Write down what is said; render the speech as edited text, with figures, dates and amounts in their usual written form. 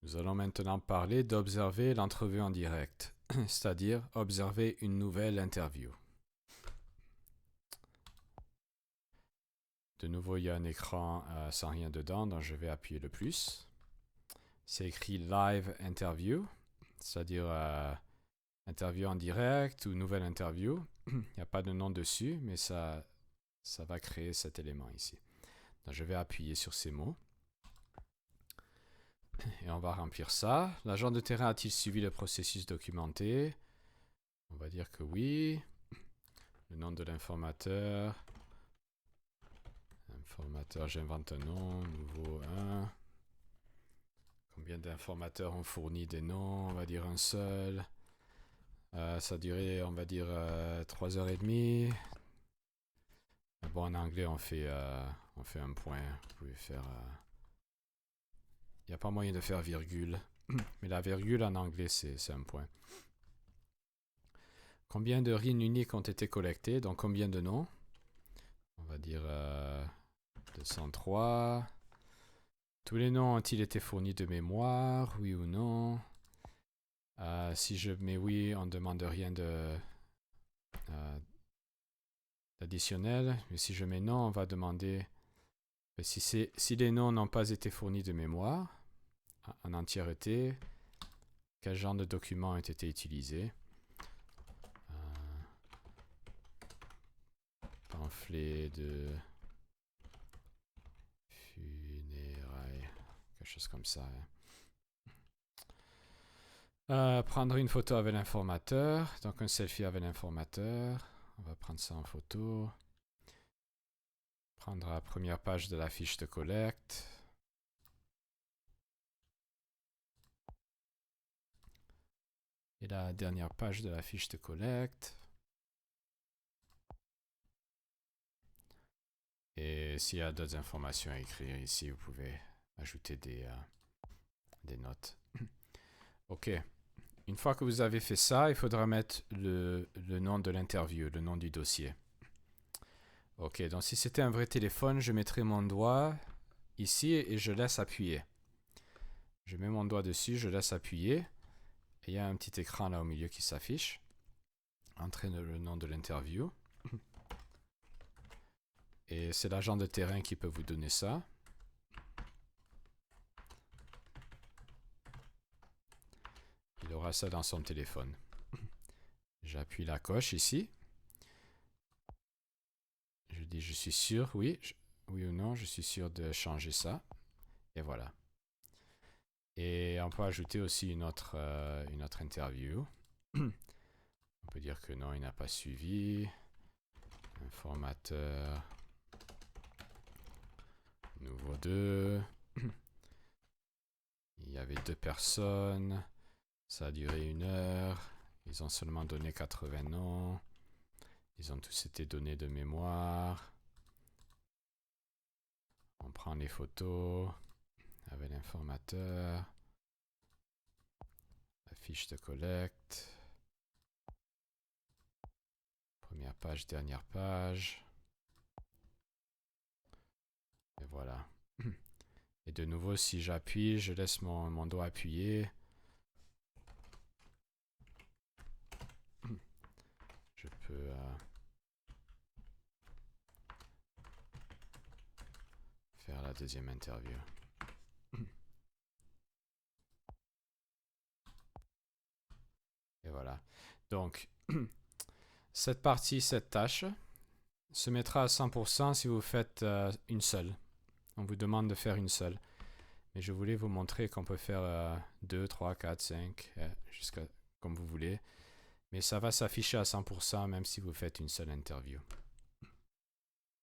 Nous allons maintenant parler d'observer l'entrevue en direct, c'est-à-dire observer une nouvelle interview. De nouveau, il y a un écran sans rien dedans, donc je vais appuyer le plus. C'est écrit Live Interview, c'est-à-dire interview en direct ou nouvelle interview. Il n'y a pas de nom dessus, mais ça va créer cet élément ici. Donc je vais appuyer sur ces mots. Et on va remplir ça. L'agent de terrain a-t-il suivi le processus documenté? On va dire que oui. Le nom de l'informateur. Informateur, j'invente un nom. Nouveau 1. Combien d'informateurs ont fourni des noms? On va dire un seul. Ça a duré, on va dire, 3h30. Bon, en anglais, on fait un point. Vous pouvez faire... Il n'y a pas moyen de faire virgule. Mais la virgule en anglais, c'est un point. Combien de RIN uniques ont été collectés? Donc, combien de noms? On va dire 203. Tous les noms ont-ils été fournis de mémoire? Oui ou non? Si je mets oui, on ne demande rien d'additionnel. Mais si je mets non, on va demander si les noms n'ont pas été fournis de mémoire en entièreté, quel genre de documents ont été utilisés? Pamphlet de funérailles, quelque chose comme ça. Prendre une photo avec l'informateur, donc un selfie avec l'informateur. On va prendre ça en photo. Prendre la première page de la fiche de collecte. Et la dernière page de la fiche de collecte. Et s'il y a d'autres informations à écrire ici, vous pouvez ajouter des notes. Ok. Une fois que vous avez fait ça, il faudra mettre le nom de l'interview, le nom du dossier. Ok, donc si c'était un vrai téléphone, je mettrais mon doigt ici et je laisse appuyer. Je mets mon doigt dessus, je laisse appuyer. Et il y a un petit écran là au milieu qui s'affiche. Entrez le nom de l'interview. Et c'est l'agent de terrain qui peut vous donner ça. Il aura ça dans son téléphone. J'appuie la coche ici. Je dis je suis sûr, oui. Oui ou non, je suis sûr de changer ça. Et voilà. Et on peut ajouter aussi une autre interview. On peut dire que non, il n'a pas suivi. Informateur. Nouveau 2. Il y avait 2 personnes. Ça a duré 1 heure. Ils ont seulement donné 80 noms. Ils ont tous été donnés de mémoire. On prend les photos avec l'informateur. La fiche de collecte. Première page, dernière page. Et voilà. Et de nouveau, si j'appuie, je laisse mon doigt appuyer. Je peux faire la deuxième interview. Et voilà. Donc, cette partie, cette tâche, se mettra à 100% si vous faites une seule. On vous demande de faire une seule. Mais je voulais vous montrer qu'on peut faire 2, 3, 4, 5, jusqu'à comme vous voulez. Mais ça va s'afficher à 100% même si vous faites une seule interview.